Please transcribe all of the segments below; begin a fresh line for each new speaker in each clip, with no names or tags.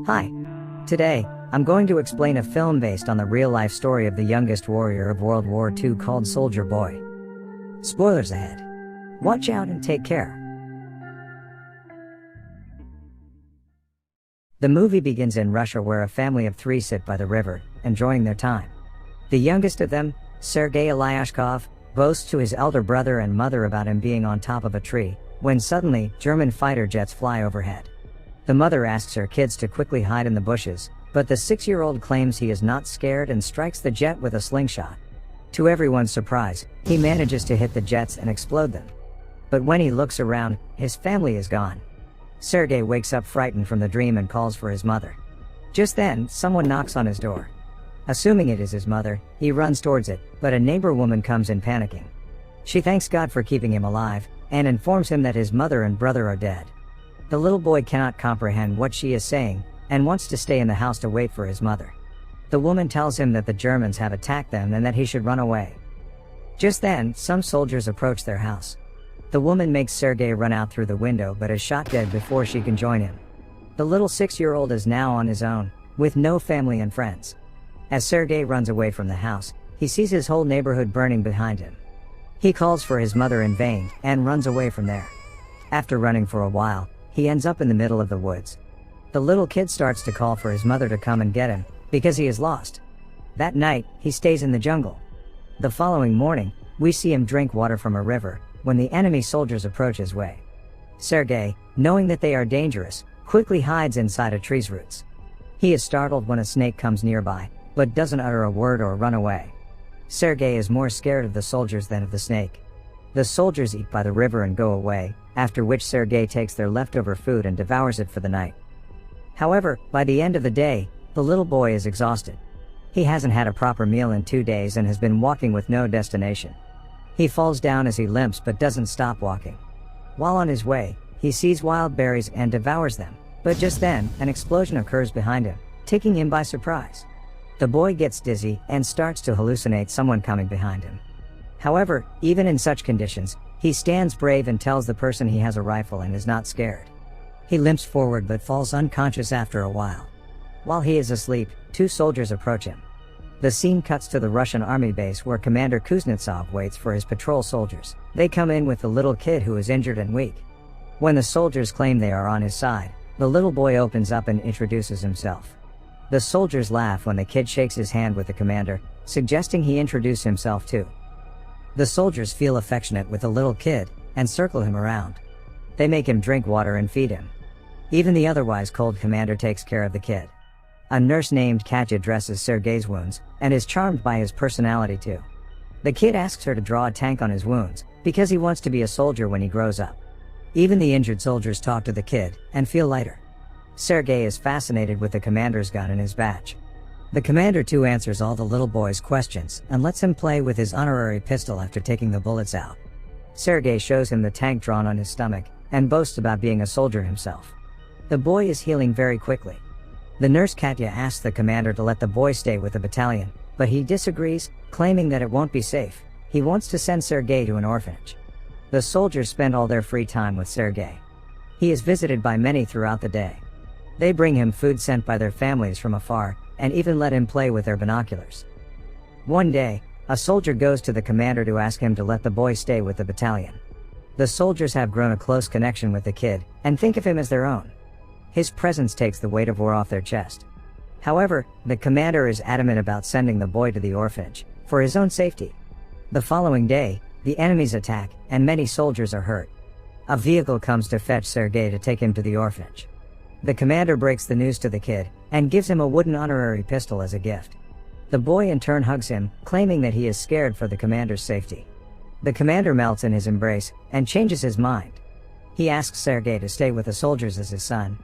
Hi. Today, I'm going to explain a film based on the real-life story of the youngest warrior of World War II called Soldier Boy. Spoilers ahead. Watch out and take care. The movie begins in Russia, where a family of three sit by the river, enjoying their time. The youngest of them, Sergei Aleshkov, boasts to his elder brother and mother about him being on top of a tree, when suddenly, German fighter jets fly overhead. The mother asks her kids to quickly hide in the bushes, but the 6-year-old claims he is not scared and strikes the jet with a slingshot. To everyone's surprise, he manages to hit the jets and explode them. But when he looks around, his family is gone. Sergei wakes up frightened from the dream and calls for his mother. Just then, someone knocks on his door. Assuming it is his mother, he runs towards it, but a neighbor woman comes in panicking. She thanks God for keeping him alive, and informs him that his mother and brother are dead. The little boy cannot comprehend what she is saying, and wants to stay in the house to wait for his mother. The woman tells him that the Germans have attacked them and that he should run away. Just then, some soldiers approach their house. The woman makes Sergei run out through the window but is shot dead before she can join him. The little 6-year-old is now on his own, with no family and friends. As Sergei runs away from the house, he sees his whole neighborhood burning behind him. He calls for his mother in vain, and runs away from there. After running for a while, he ends up in the middle of the woods. The little kid starts to call for his mother to come and get him, because he is lost. That night, he stays in the jungle. The following morning, we see him drink water from a river, when the enemy soldiers approach his way. Sergei, knowing that they are dangerous, quickly hides inside a tree's roots. He is startled when a snake comes nearby, but doesn't utter a word or run away. Sergei is more scared of the soldiers than of the snake. The soldiers eat by the river and go away, after which Sergei takes their leftover food and devours it for the night. However, by the end of the day, the little boy is exhausted. He hasn't had a proper meal in 2 days and has been walking with no destination. He falls down as he limps but doesn't stop walking. While on his way, he sees wild berries and devours them, but just then, an explosion occurs behind him, taking him by surprise. The boy gets dizzy and starts to hallucinate someone coming behind him. However, even in such conditions, he stands brave and tells the person he has a rifle and is not scared. He limps forward but falls unconscious after a while. While he is asleep, 2 soldiers approach him. The scene cuts to the Russian army base where Commander Kuznetsov waits for his patrol soldiers. They come in with the little kid who is injured and weak. When the soldiers claim they are on his side, the little boy opens up and introduces himself. The soldiers laugh when the kid shakes his hand with the commander, suggesting he introduce himself too. The soldiers feel affectionate with the little kid, and circle him around. They make him drink water and feed him. Even the otherwise cold commander takes care of the kid. A nurse named Katya dresses Sergei's wounds, and is charmed by his personality too. The kid asks her to draw a tank on his wounds, because he wants to be a soldier when he grows up. Even the injured soldiers talk to the kid, and feel lighter. Sergei is fascinated with the commander's gun and his badge. The commander too answers all the little boy's questions, and lets him play with his honorary pistol after taking the bullets out. Sergei shows him the tank drawn on his stomach, and boasts about being a soldier himself. The boy is healing very quickly. The nurse Katya asks the commander to let the boy stay with the battalion, but he disagrees, claiming that it won't be safe. He wants to send Sergei to an orphanage. The soldiers spend all their free time with Sergei. He is visited by many throughout the day. They bring him food sent by their families from afar, and even let him play with their binoculars. One day, a soldier goes to the commander to ask him to let the boy stay with the battalion. The soldiers have grown a close connection with the kid, and think of him as their own. His presence takes the weight of war off their chest. However, the commander is adamant about sending the boy to the orphanage, for his own safety. The following day, the enemies attack, and many soldiers are hurt. A vehicle comes to fetch Sergei to take him to the orphanage. The commander breaks the news to the kid, and gives him a wooden honorary pistol as a gift. The boy in turn hugs him, claiming that he is scared for the commander's safety. The commander melts in his embrace, and changes his mind. He asks Sergei to stay with the soldiers as his son.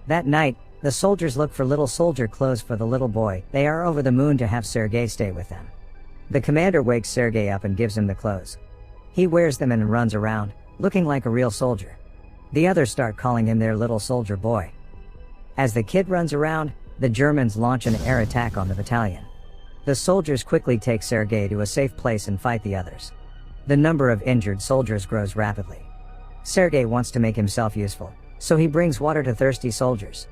That night, the soldiers look for little soldier clothes for the little boy. They are over the moon to have Sergei stay with them. The commander wakes Sergei up and gives him the clothes. He wears them and runs around, looking like a real soldier. The others start calling him their little soldier boy. As the kid runs around, the Germans launch an air attack on the battalion. The soldiers quickly take Sergei to a safe place and fight the others. The number of injured soldiers grows rapidly. Sergei wants to make himself useful, so he brings water to thirsty soldiers.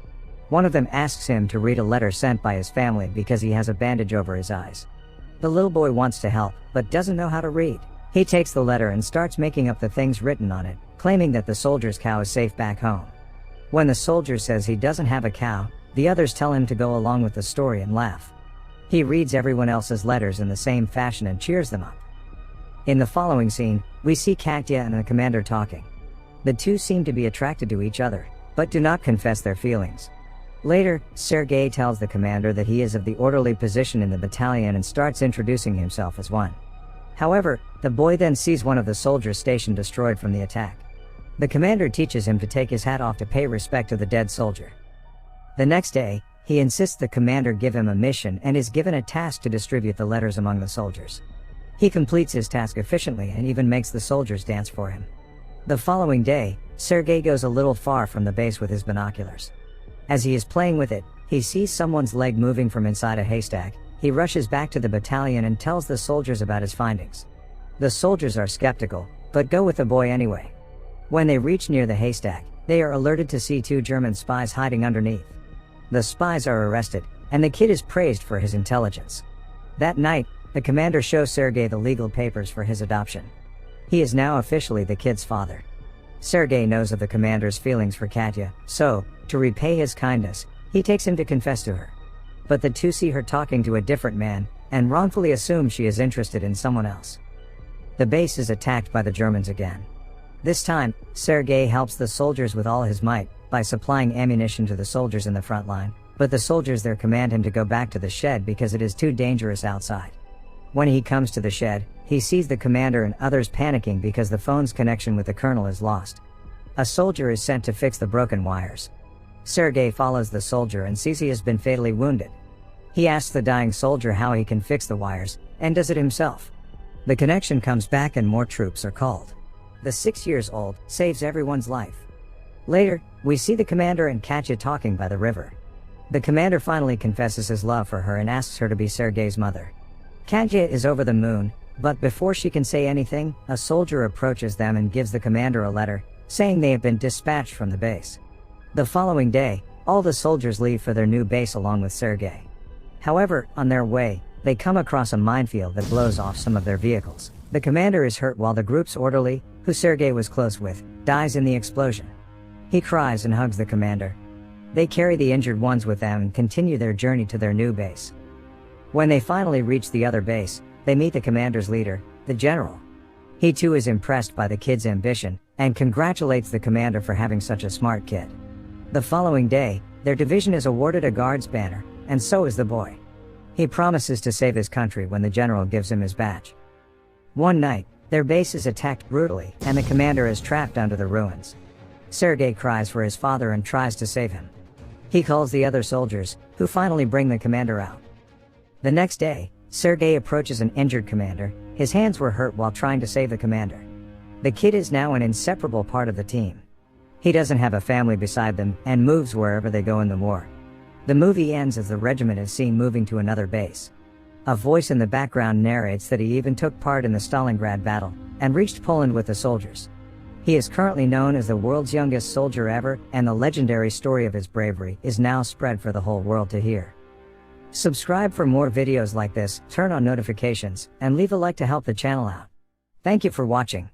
One of them asks him to read a letter sent by his family because he has a bandage over his eyes. The little boy wants to help, but doesn't know how to read. He takes the letter and starts making up the things written on it, claiming that the soldier's cow is safe back home. When the soldier says he doesn't have a cow, the others tell him to go along with the story and laugh. He reads everyone else's letters in the same fashion and cheers them up. In the following scene, we see Katya and the commander talking. The two seem to be attracted to each other, but do not confess their feelings. Later, Sergei tells the commander that he is of the orderly position in the battalion and starts introducing himself as one. However, the boy then sees one of the soldiers' station destroyed from the attack. The commander teaches him to take his hat off to pay respect to the dead soldier. The next day, he insists the commander give him a mission and is given a task to distribute the letters among the soldiers. He completes his task efficiently and even makes the soldiers dance for him. The following day, Sergei goes a little far from the base with his binoculars. As he is playing with it, he sees someone's leg moving from inside a haystack. He rushes back to the battalion and tells the soldiers about his findings. The soldiers are skeptical, but go with the boy anyway. When they reach near the haystack, they are alerted to see two German spies hiding underneath. The spies are arrested, and the kid is praised for his intelligence. That night, the commander shows Sergei the legal papers for his adoption. He is now officially the kid's father. Sergei knows of the commander's feelings for Katya, so, to repay his kindness, he takes him to confess to her. But the two see her talking to a different man, and wrongfully assume she is interested in someone else. The base is attacked by the Germans again. This time, Sergei helps the soldiers with all his might, by supplying ammunition to the soldiers in the front line, but the soldiers there command him to go back to the shed because it is too dangerous outside. When he comes to the shed, he sees the commander and others panicking because the phone's connection with the colonel is lost. A soldier is sent to fix the broken wires. Sergei follows the soldier and sees he has been fatally wounded. He asks the dying soldier how he can fix the wires, and does it himself. The connection comes back and more troops are called. The 6-year-old saves everyone's life. Later, we see the commander and Katya talking by the river. The commander finally confesses his love for her and asks her to be Sergei's mother. Katya is over the moon, but before she can say anything, a soldier approaches them and gives the commander a letter, saying they have been dispatched from the base. The following day, all the soldiers leave for their new base along with Sergei. However, on their way, they come across a minefield that blows off some of their vehicles. The commander is hurt while the group's orderly, who Sergei was close with, dies in the explosion. He cries and hugs the commander. They carry the injured ones with them and continue their journey to their new base. When they finally reach the other base, they meet the commander's leader, the general. He too is impressed by the kid's ambition, and congratulates the commander for having such a smart kid. The following day, their division is awarded a guard's banner, and so is the boy. He promises to save his country when the general gives him his badge. One night, their base is attacked brutally, and the commander is trapped under the ruins. Sergei cries for his father and tries to save him. He calls the other soldiers, who finally bring the commander out. The next day, Sergei approaches an injured commander. His hands were hurt while trying to save the commander. The kid is now an inseparable part of the team. He doesn't have a family beside them, and moves wherever they go in the war. The movie ends as the regiment is seen moving to another base. A voice in the background narrates that he even took part in the Stalingrad battle, and reached Poland with the soldiers. He is currently known as the world's youngest soldier ever, and the legendary story of his bravery is now spread for the whole world to hear. Subscribe for more videos like this, turn on notifications, and leave a like to help the channel out. Thank you for watching.